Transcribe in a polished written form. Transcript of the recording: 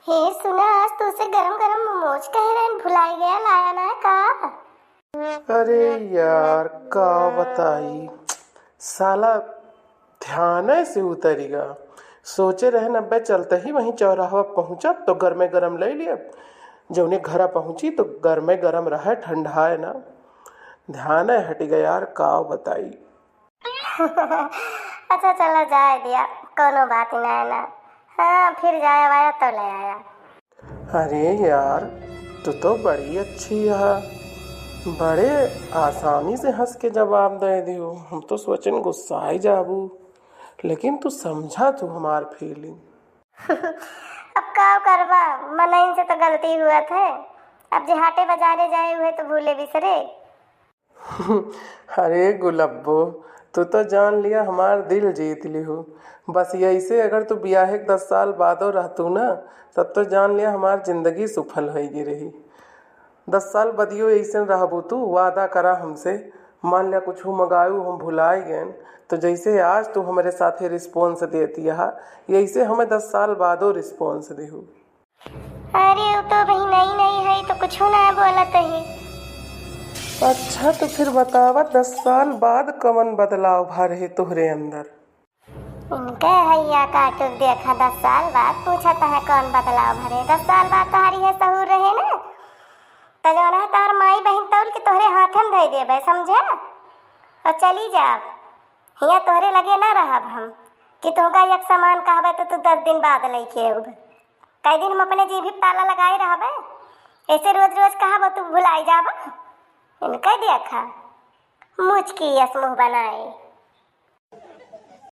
हे सुना, आज तू से गरम गरम मोमोज कह रहे भुलाई गया, लाया ना है का? अरे यार का बताई साला ध्यान से उतरेगा। सोचे रहे नब्बे चलते ही वहीं चौराहा पहुंचा तो गर्मे गरम ले लिया। जब उन्हें घर पहुंची तो गर्मे गरम रहा, ठंडा है ना, ध्यान हट गया यार का बताई। अच्छा चलो जाए दिया, कोनो बात ही ना है ना। हाँ फिर जाया वाया तो ले आया। अरे यार तू तो बड़ी अच्छी है, बड़े आसानी से हंस के जवाब दे दियो। हम तो सोचन गुस्सा ही जाबू, लेकिन तू समझा तू हमार फीलिंग। अब का करवा, मनइन से तो गलती हुआ थे। अब जिहाटे बाजारे जाए हुए तो भूले बिसरे। अरे गुलब्बो, तू तो जान लिया हमार दिल जीत ली हो। बस यही से अगर तू ब्याह 10 साल बादो रहतू ना, तब तो जान लिया हमार जिंदगी सफल होगी रही। 10 साल बदियो ऐसे रहबू तू, वादा करा हमसे। मान लिया कुछ मंगायू हम भुलाई गए तो जैसे आज तू हमारे साथे रिस्पॉन्स देती है, यही से हमें 10 साल बादो रिस्पॉन्स देहू। अरे वो तो भाई नई नई है तो कुछ ना बोलत ही। अच्छा तो फिर बतावा 10 साल बाद कवन बदलाव भर है तुहरे अंदर? इनके हैया कार्टून देखा 10 साल बाद पूछा है कौन बदलाव भरे। 10 साल बाद तुम्हारी है सहूर रहे ना, तो जो ना तार माई बहन तौल के तोहरे हाथन धई देबे, समझे? और चली जाब, हिया तोहरे लगे ना रहब हम कि तोहका एक सामान कहबे तो तू 10 दिन बाद लेके अब। कई दिन हम अपने जीभी ताला लगाए रहबे, ऐसे रोज रोज कहब तू भुलाई जाब। इनके देखा मुझकी यस मुँह बनाए।